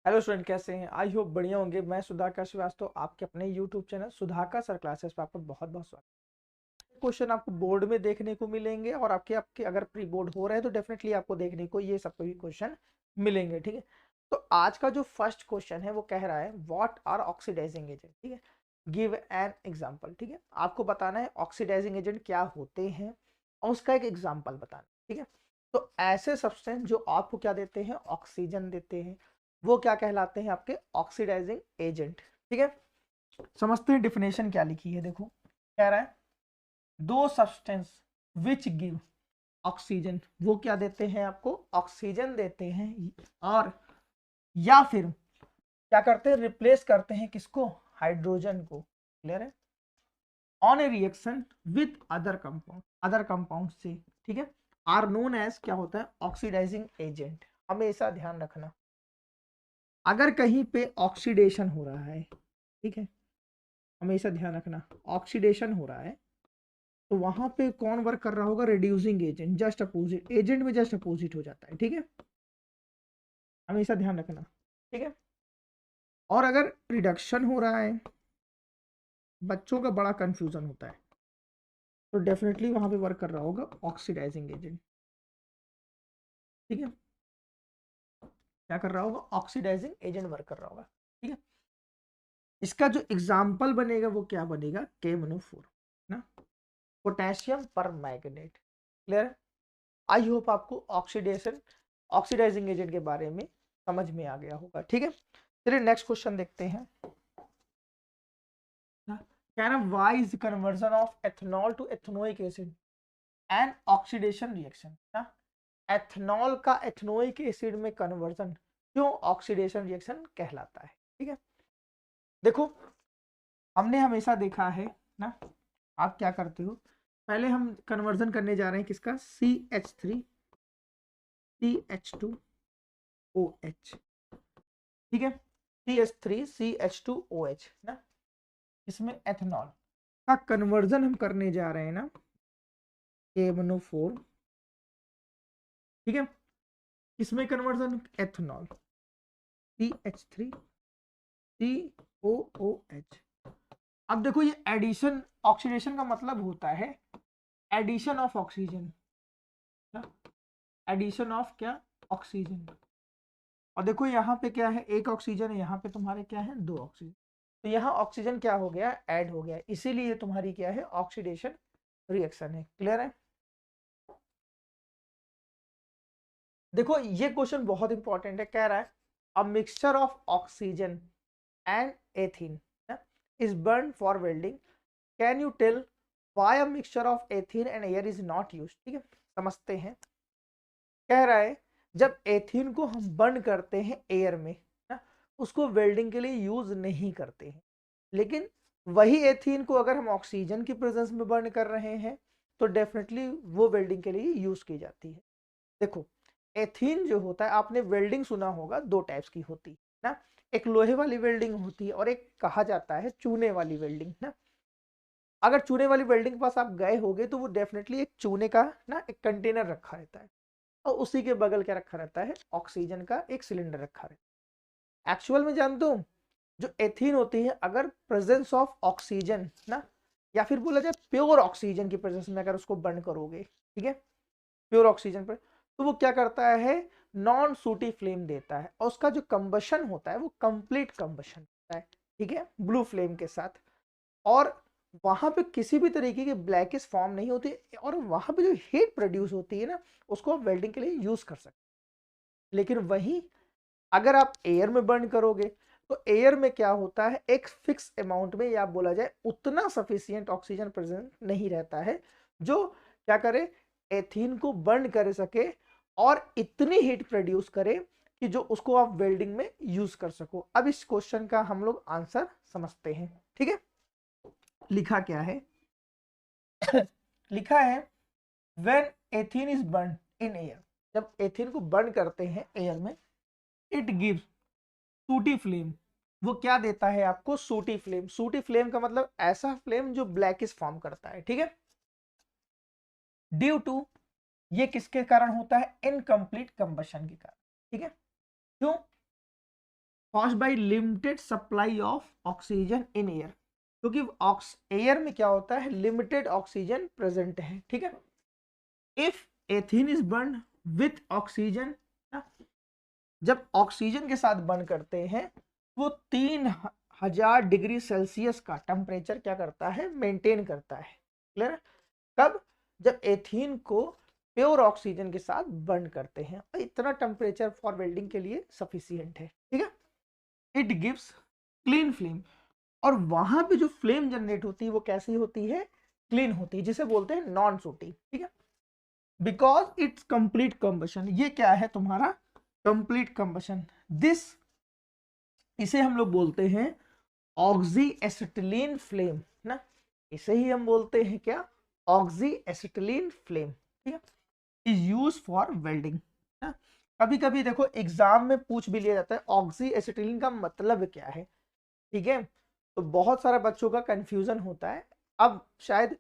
Hello student, कैसे हैं? I hope बढ़िया होंगे। मैं सुधाकर श्रीवास्तव, आपके अपने YouTube channel Sudhakar sir classes पर आपका बहुत बहुत स्वागत। क्वेश्चन आपको बोर्ड में देखने को मिलेंगे और आपके आपके अगर प्री बोर्ड हो रहे हैं तो डेफिनेटली आपको देखने को ये सब भी क्वेश्चन मिलेंगे। ठीक है, तो आज का जो फर्स्ट क्वेश्चन है वो कह रहा है व्हाट आर ऑक्सीडाइजिंग एजेंट। ठीक है, गिव एन एग्जांपल। ठीक है, आपको बताना है ऑक्सीडाइजिंग एजेंट क्या होते हैं और उसका एक एग्जांपल बताना है। ठीक है, तो ऐसे सब्सटेंस जो आपको क्या देते हैं, ऑक्सीजन देते हैं, वो क्या कहलाते हैं? आपके ऑक्सीडाइजिंग एजेंट। ठीक है, समझते हैं डिफिनेशन क्या लिखी है। देखो, कह रहा है दो सब्सटेंस विच गिव ऑक्सीजन, वो क्या देते हैं? आपको ऑक्सीजन देते हैं। और या फिर क्या करते हैं? रिप्लेस करते हैं किसको? हाइड्रोजन को। क्लियर है? On a reaction with other compound से। ठीक है, आर नोन एज क्या होता है? Oxidising agent. हमेशा ध्यान रखना, अगर कहीं पे ऑक्सीडेशन हो रहा है, ठीक है, हमेशा ध्यान रखना ऑक्सीडेशन हो रहा है, तो वहां पे कौन वर्क कर रहा होगा? Reducing agent. Just opposite, agent में जस्ट अपोजिट हो जाता है। ठीक है, हमेशा ध्यान रखना। ठीक है, और अगर रिडक्शन हो रहा है, बच्चों का बड़ा कंफ्यूजन होता है, तो डेफिनेटली वहां पे वर्क कर रहा होगा ऑक्सीडाइजिंग एजेंट। ठीक है, क्या कर रहा होगा? ऑक्सीडाइजिंग एजेंट वर्क कर रहा होगा। ठीक है, इसका जो एग्जाम्पल बनेगा वो क्या बनेगा? KMnO4 ना, पोटेशियम पर मैग्नेट। क्लियर? आई होप आपको ऑक्सीडाइजिंग एजेंट के बारे में समझ में आ गया होगा। ठीक है, चलिए नेक्स्ट क्वेश्चन देखते हैं। क्या ना, why is conversion of ethanol to ethanoic acid and oxidation reaction ना। एथेनॉल का एथेनोइक एसिड में कन्वर्जन क्यों ऑक्सीडेशन रिएक्शन कहलाता है? ठीक है, देखो, हमने हमेशा देखा है ना, आप क्या करते हो, पहले हम कन्वर्जन करने जा रहे हैं किसका? CH3 CH2OH। ठीक है, CH3CH2OH ना, इसमें एथेनॉल का कन्वर्जन हम करने जा रहे हैं ना, KMnO4। ठीक है, इसमें कन्वर्जन एथेनॉल CH3COOH। अब देखो, ये एडिशन, ऑक्सीडेशन का मतलब होता है addition of oxygen, addition of क्या? ऑक्सीजन। और देखो यहाँ पे क्या है? एक ऑक्सीजन है, यहाँ पे तुम्हारे क्या है? दो ऑक्सीजन। तो यहाँ ऑक्सीजन क्या हो गया? ऐड हो गया, इसीलिए तुम्हारी क्या है? ऑक्सीडेशन रिएक्शन है। क्लियर है? देखो, ये क्वेश्चन बहुत इंपॉर्टेंट है। कह रहा है a mixture of oxygen and ethyne is burn for welding, can you tell why a mixture of ethyne and air is not used? ठीक है, समझते हैं। कह रहा है जब एथीन को हम बर्न करते हैं एयर में ना, उसको वेल्डिंग के लिए यूज नहीं करते हैं, लेकिन वही एथीन को अगर हम ऑक्सीजन की प्रेजेंस में बर्न कर रहे हैं तो डेफिनेटली वो वेल्डिंग के लिए यूज की जाती है। देखो, एथीन जो होता है, आपने वेल्डिंग सुना होगा, दो टाइप्स की होती है ना। एक लोहे वाली वेल्डिंग होती है और एक कहा जाता है चूने वाली वेल्डिंग ना। अगर चूने वाली वेल्डिंग के पास आप गए होगे तो वो डेफिनेटली एक चूने का ना एक कंटेनर रखा रहता है और उसी के बगल क्या रखा रहता है? ऑक्सीजन का एक सिलेंडर रखा रहता है। एक्चुअल में जानते हो, जो एथीन होती है, अगर प्रेजेंस ऑफ ऑक्सीजन ना, या फिर बोला जाए प्योर ऑक्सीजन की प्रेजेंस में अगर उसको बर्न करोगे, ठीक है, प्योर ऑक्सीजन पर, तो वो क्या करता है? नॉन सूटी फ्लेम देता है और उसका जो कंबशन होता है वो कंप्लीट कंबशन होता है। ठीक है, ब्लू फ्लेम के साथ। और वहां पे किसी भी तरीके की ब्लैकिश फॉर्म नहीं होती और वहां पे जो हीट प्रोड्यूस होती है ना, उसको आप वेल्डिंग के लिए यूज कर सकते हैं। लेकिन वही अगर आप एयर में बर्न करोगे तो एयर में क्या होता है? एक फिक्स अमाउंट में, या बोला जाए उतना सफिशियंट ऑक्सीजन प्रेजेंट नहीं रहता है जो क्या करे? एथीन को बर्न कर सके और इतनी हीट प्रोड्यूस करे कि जो उसको आप वेल्डिंग में यूज कर सको। अब इस क्वेश्चन का हम लोग आंसर समझते हैं। ठीक है, लिखा क्या है? लिखा है when ethene is burn in air, जब एथीन को बर्न करते हैं एयर में, इट गिव्स सूटी फ्लेम। वो क्या देता है आपको? सूटी फ्लेम। सूटी फ्लेम का मतलब ऐसा फ्लेम जो ब्लैकिश फॉर्म करता है। ठीक है, ड्यू टू, ये किसके कारण होता है? इनकम्प्लीट कंबशन के कारण। ठीक है, क्यों? Caused by limited supply of oxygen in air, क्योंकि एयर में क्या होता है, लिमिटेड ऑक्सीजन प्रेजेंट है, ठीक है। If ethene is burn with oxygen, जब ऑक्सीजन के साथ बर्न करते हैं वो 3000 डिग्री सेल्सियस का टेम्परेचर क्या करता है, मेंटेन करता है। क्लियर? कब? जब एथीन को प्योर ऑक्सीजन के साथ बर्न करते हैं, और इतना टेम्परेचर फॉर वेल्डिंग के लिए सफिशिएंट है, ठीक है। इट गिव्स क्लीन फ्लेम, और वहां पे जो फ्लेम जनरेट होती है वो कैसी होती है, क्लीन होती है, जिसे बोलते हैं नॉन सोटी, ठीक है। बिकॉज इट्स कंप्लीट कंबशन, ये क्या है तुम्हारा, कंप्लीट कंबशन। दिस, इसे हम लोग बोलते हैं ऑक्सी एसिटिलीन फ्लेम ना, इसे ही हम बोलते हैं क्या, ऑक्सी एसिटिलीन फ्लेम, ठीक है। Is use for welding. कभी कभी देखो एग्जाम में पूछ भी लिया जाता है ऑक्सी एसिटिलीन का मतलब क्या है, ठीक है। तो बहुत सारा बच्चों का कंफ्यूजन होता है, अब शायद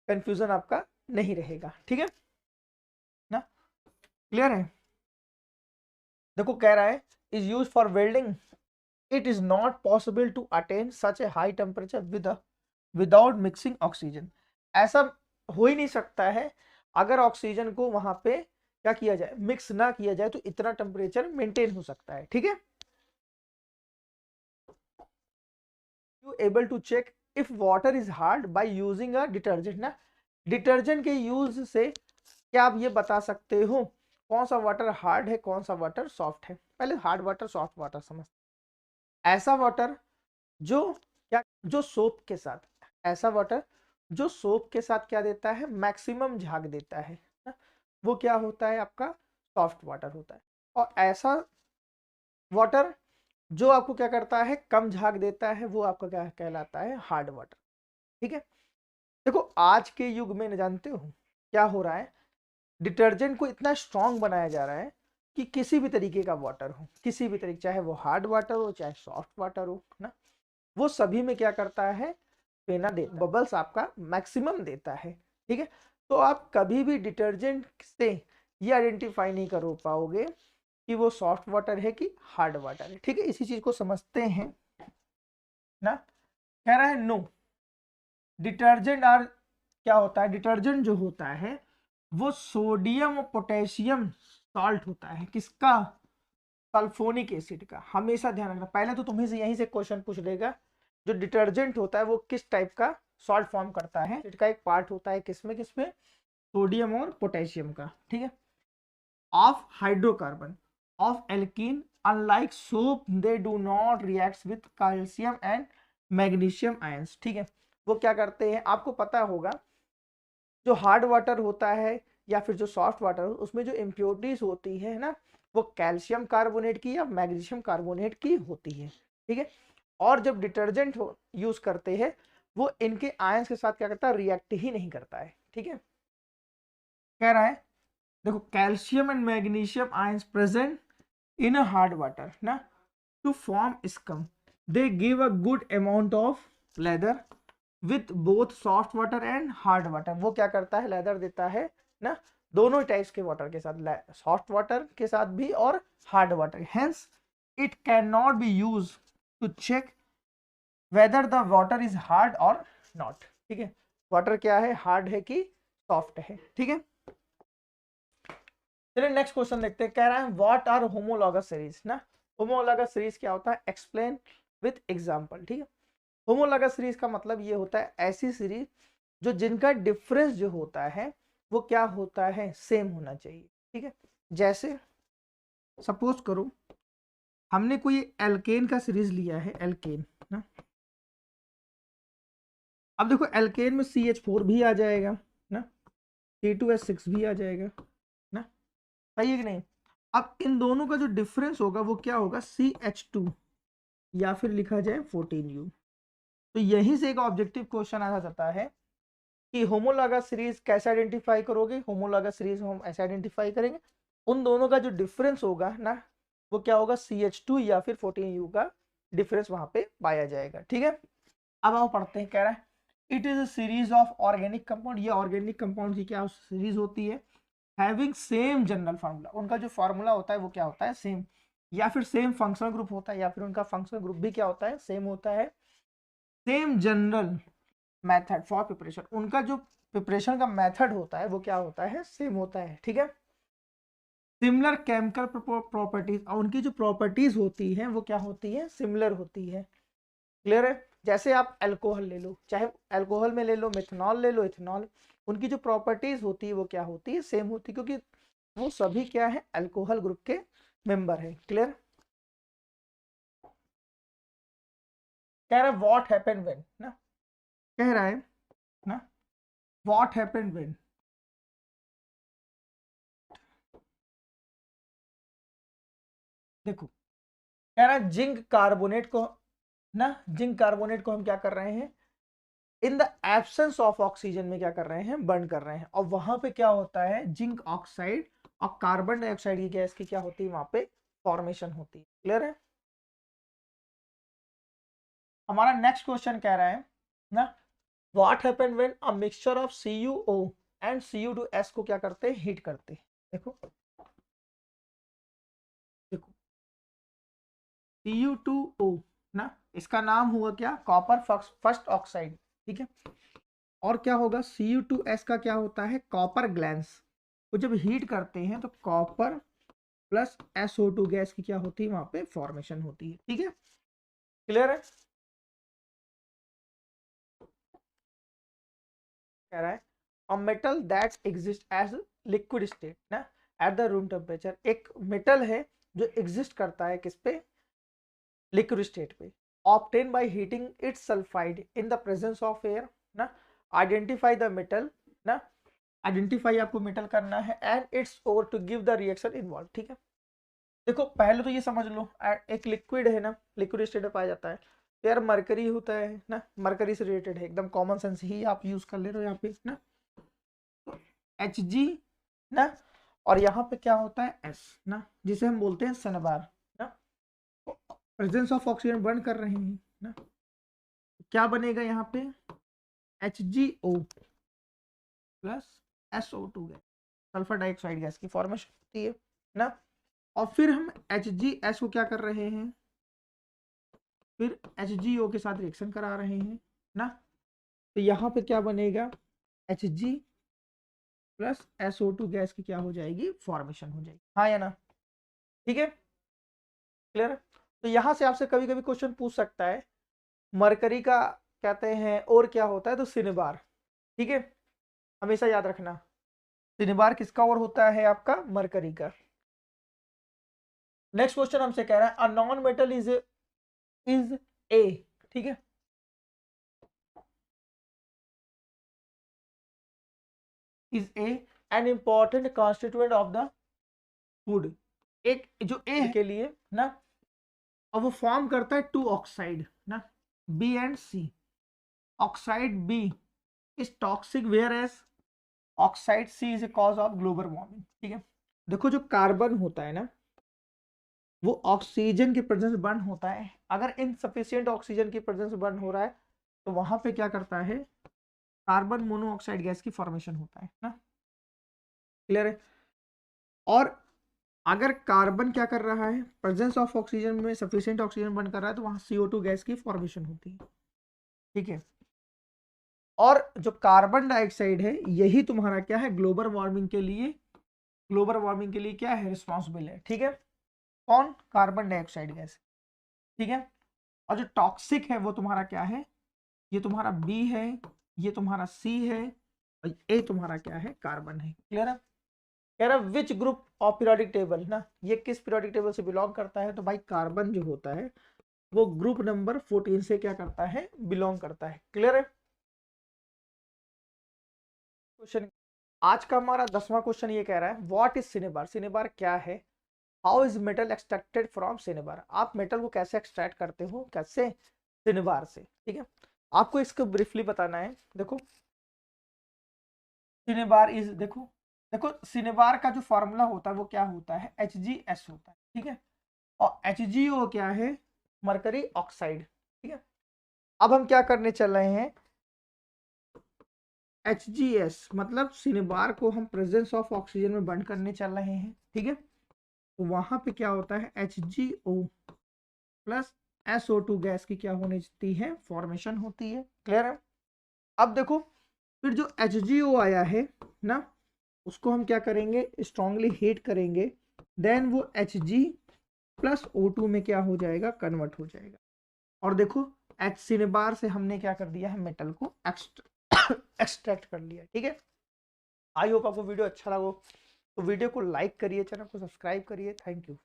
कंफ्यूजन आपका नहीं रहेगा, ठीक है ना, क्लियर है। देखो कह रहा है is use for welding, it is not possible to attain such a high temperature without mixing oxygen. ऐसा हो ही नहीं सकता है अगर ऑक्सीजन को वहां पे क्या किया जाए, मिक्स ना किया जाए, तो इतना टेम्परेचर मेंटेन हो सकता है, ठीक है। You able to check if water is hard by using a detergent ना, डिटर्जेंट के यूज से क्या आप ये बता सकते हो कौन सा वाटर हार्ड है, कौन सा वाटर सॉफ्ट है। पहले हार्ड वाटर सॉफ्ट वाटर समझ, ऐसा वाटर जो क्या, जो सोप के साथ, ऐसा वाटर जो सोप के साथ क्या देता है, मैक्सिमम झाग देता है ना, वो क्या होता है आपका, सॉफ्ट वाटर होता है। और ऐसा वाटर जो आपको क्या करता है, कम झाग देता है, वो आपका क्या कहलाता है, हार्ड वाटर, ठीक है। देखो आज के युग में न जानते हो क्या हो रहा है, डिटर्जेंट को इतना स्ट्रांग बनाया जा रहा है कि किसी भी तरीके का वाटर हो, किसी भी तरीके, चाहे वो हार्ड वाटर हो चाहे सॉफ्ट वाटर हो ना, वो सभी में क्या करता है, फेना दे, बबल्स आपका मैक्सिमम देता है, ठीक है। तो आप कभी भी डिटर्जेंट से ये आइडेंटिफाई नहीं कर पाओगे कि वो सॉफ्ट वाटर है कि हार्ड वाटर है, ठीक है। इसी चीज को समझते हैं ना। कह रहा है नो, डिटर्जेंट आर, क्या होता है, डिटर्जेंट जो होता है वो सोडियम और पोटेशियम सॉल्ट होता है, किसका, सल्फोनिक एसिड का। हमेशा ध्यान रखना, पहले तो तुम्हें से यहीं से क्वेश्चन पूछ लेगा जो डिटर्जेंट होता है वो किस टाइप का सॉल्ट फॉर्म करता है, इसका एक पार्ट होता है किसमें किसमें, सोडियम और पोटेशियम का, ठीक है। Of hydrocarbon of alkene, unlike soap they do not react with calcium and magnesium ions, ठीक है। वो क्या करते हैं आपको पता होगा, जो हार्ड वाटर होता है या फिर जो सॉफ्ट वाटर हो उसमें जो इम्प्योरिटीज होती है ना, वो कैल्शियम कार्बोनेट की या मैग्नीशियम कार्बोनेट की होती है, ठीक है। और जब डिटर्जेंट यूज करते हैं वो इनके आयंस के साथ क्या करता है, रिएक्ट ही नहीं करता है, ठीक है। कह रहा है देखो calcium and magnesium ions present in a hard water ना, to form scum they give a good amount of lather with both soft water and hard water. वो क्या करता है, लेदर देता है ना, दोनों टाइप्स के वाटर के साथ, सॉफ्ट वाटर के साथ भी और hard water. Hence it can not be use to check whether the water is hard और नॉट, ठीक है। वाटर क्या है, हार्ड है कि सॉफ्ट है, ठीक है। चलिए नेक्स्ट क्वेश्चन देखते हैं। कह रहा है व्हाट आर होमोलॉगस सीरीज ना, होमोलॉगस सीरीज क्या होता है, एक्सप्लेन विथ एग्जांपल, ठीक है। होमोलॉगस सीरीज का मतलब ये होता है ऐसी सीरीज जो जिनका डिफरेंस जो होता है वो क्या होता है, सेम होना चाहिए, ठीक है। जैसे सपोज करो हमने कोई एल्केन का सीरीज लिया है, एल्केन ना, अब देखो एल्केन में CH4 भी आ जाएगा ना, C2H6 भी आ जाएगा ना, सही है कि नहीं। अब इन दोनों का जो डिफरेंस होगा वो क्या होगा, CH2 या फिर लिखा जाए 14U। तो यहीं से एक ऑब्जेक्टिव क्वेश्चन आ जाता है कि होमोलॉगस सीरीज कैसे आइडेंटिफाई करोगे, होमोलॉगस सीरीज हम ऐसे आइडेंटिफाई करेंगे, उन दोनों का जो डिफरेंस होगा ना वो क्या होगा, CH2 या फिर 14U का डिफरेंस वहां पे पाया जाएगा, ठीक है। अब हम पढ़ते हैं, कह रहा है it is a series of organic compound, ये ऑर्गेनिक कंपाउंड की क्या सीरीज होती है, हैविंग सेम जनरल फार्मूला, उनका जो फार्मूला होता है वो क्या होता है, सेम। या फिर सेम फंक्शनल ग्रुप होता है, या फिर उनका फंक्शनल ग्रुप भी क्या होता है, सेम होता है। Same general method for preparation, उनका जो प्रिपरेशन का मेथड होता है वो क्या होता है, सेम होता है, ठीक है। सिमिलर केमिकल प्रॉपर्टीज, और उनकी जो प्रॉपर्टीज होती हैं वो क्या होती है, सिमिलर होती है। क्लियर है। जैसे आप अल्कोहल ले लो, चाहे अल्कोहल में ले लो, मिथनॉल ले लो, इथेनॉल, उनकी जो प्रॉपर्टीज होती है वो क्या होती है, सेम होती है, क्योंकि वो सभी क्या है, अल्कोहल ग्रुप के मेंबर है। क्लियर। कह रहा है व्हाट हैपेंड व्हेन ना, कह रहा है ना व्हाट हैपेंड व्हेन, देखो कह रहा है जिंक कार्बोनेट को ना, जिंक कार्बोनेट को हम क्या कर रहे हैं, in the absence of oxygen में क्या कर रहे हैं, बर्न कर रहे हैं, और वहां पे क्या होता है, जिंक ऑक्साइड और कार्बन डाइऑक्साइड की गैस की क्या होती है, वहां पे फॉर्मेशन होती है। क्लियर है। हमारा नेक्स्ट क्वेश्चन कह रहा है ना, what happened when a mixture of CuO and Cu2S को क्या करते हैं, हीट करते हैं। देखो देखो Cu2O ना, इसका नाम हुआ क्या, कॉपर फर्स्ट ऑक्साइड, ठीक है। और क्या होगा, Cu2S का क्या होता है, कॉपर ग्लैंस, वो जब हीट करते हैं तो कॉपर प्लस SO2 गैस की क्या होती है, वहां पे फॉर्मेशन होती है, ठीक है। क्लियर है। कह रहा है a metal that exist as liquid state ना, एट द रूम टेम्परेचर, एक मेटल है जो एग्जिस्ट करता है किस पे, लिक्विड स्टेट पे, obtain by heating its sulphide in the presence of air ना, आइडेंटिफाई द मेटल ना, आइडेंटिफाई आपको मेटल करना है, and it's over to give the reaction involve, ठीक है। देखो पहले तो ये समझ लो, एक लिक्विड है ना, लिक्विड स्टेट में पाया जाता है, तो यार मरकरी होता है ना, मरकरी से रिलेटेड है, एकदम कॉमन सेंस ही आप यूज कर ले रहे हो यहाँ पे ना, तो Hg ना, और यहाँ पे क्या होता है S ना, जिसे हम बोलते हैं सनबार ना, प्रेजेंस ऑफ ऑक्सीजन बर्न कर रहे हैं ना, क्या बनेगा यहाँ पे, HgO plus SO2 gas, sulphur dioxide gas की फॉर्मेशन होती है ना, और फिर हम HgS को क्या कर रहे हैं, फिर HgO के साथ रिएक्शन करा रहे हैं ना, तो यहाँ पे क्या बनेगा, Hg प्लस SO2 गैस की क्या हो जाएगी, फॉर्मेशन हो जाएगी, हाँ या ना, ठीक है। क्लियर। तो यहां से आपसे कभी कभी क्वेश्चन पूछ सकता है, मरकरी का कहते हैं और क्या होता है, तो सिनेबार, ठीक है, हमेशा याद रखना, सिनेबार किसका और होता है, आपका मरकरी का। नेक्स्ट क्वेश्चन हमसे कह रहा है a non metal is a, ठीक है, is A an important constituent of the food, एक जो ए के लिए ना, और वो फॉर्म करता है टू ऑक्साइड ना, B and C, oxide B is toxic whereas oxide C is a cause of global warming, ठीक है। देखो जो कार्बन होता है ना, वो ऑक्सीजन की प्रेजेंस बर्न होता है, अगर इनसफिशिएंट ऑक्सीजन की प्रेजेंस बर्न हो रहा है तो वहां पे क्या करता है, कार्बन मोनोऑक्साइड गैस की फॉर्मेशन होता है ना। क्लियर है। और अगर कार्बन क्या कर रहा है, प्रेजेंस ऑफ ऑक्सीजन में सफिशिएंट ऑक्सीजन बर्न कर रहा है तो वहां CO2 गैस की फॉर्मेशन होती है, ठीक है। और जो कार्बन डाइऑक्साइड है यही तुम्हारा क्या है, ग्लोबल वार्मिंग के लिए, ग्लोबल वार्मिंग के लिए क्या है, रिस्पॉन्सिबल है, ठीक है। कौन, कार्बन डाइऑक्साइड गैस, ठीक है। और जो टॉक्सिक है वो तुम्हारा क्या है, ये तुम्हारा बी है, ये तुम्हारा सी है, और ए तुम्हारा क्या है, कार्बन है। क्लियर है। कह रहा which group of periodic table ना, ये किस पीरियोडिक टेबल से बिलोंग करता है, तो भाई कार्बन जो होता है वो ग्रुप नंबर 14 से क्या करता है, बिलोंग करता है। क्लियर है। क्वेश्चन आज का हमारा 10वां क्वेश्चन ये कह रहा है व्हाट इज सिनेबार, सिनेबार क्या है, how is metal extracted from cinnabar, आप मेटल को कैसे एक्सट्रैक्ट करते हो, कैसे, सिनेबार से, ठीक है। आपको इसको ब्रीफली बताना है। देखो सिनेबार इज, देखो देखो सिनेबार का जो फॉर्मूला होता है वो क्या होता है, HgS होता है, ठीक है। और HgO क्या है, मरकरी ऑक्साइड, ठीक है। अब हम क्या करने चल रहे हैं, HgS मतलब सिनेबार को हम प्रेजेंस ऑफ ऑक्सीजन में बर्न करने चल रहे हैं, ठीक है। तो वहां पे क्या होता है, HgO प्लस SO2 गैस की क्या होनी चाहिए है, फॉर्मेशन होती है। क्लियर है। अब देखो फिर जो HgO आया है ना, उसको हम क्या करेंगे, स्ट्रांगली हीट करेंगे, देन वो Hg प्लस O2 में क्या हो जाएगा, कन्वर्ट हो जाएगा। और देखो HC बार से हमने क्या कर दिया है, मेटल को एक्सट्रैक्ट कर लिया। ठीक है। आई होप आपको वीडियो अच्छा लगा तो वीडियो को लाइक करिए, चैनल को सब्सक्राइब करिए। Thank you.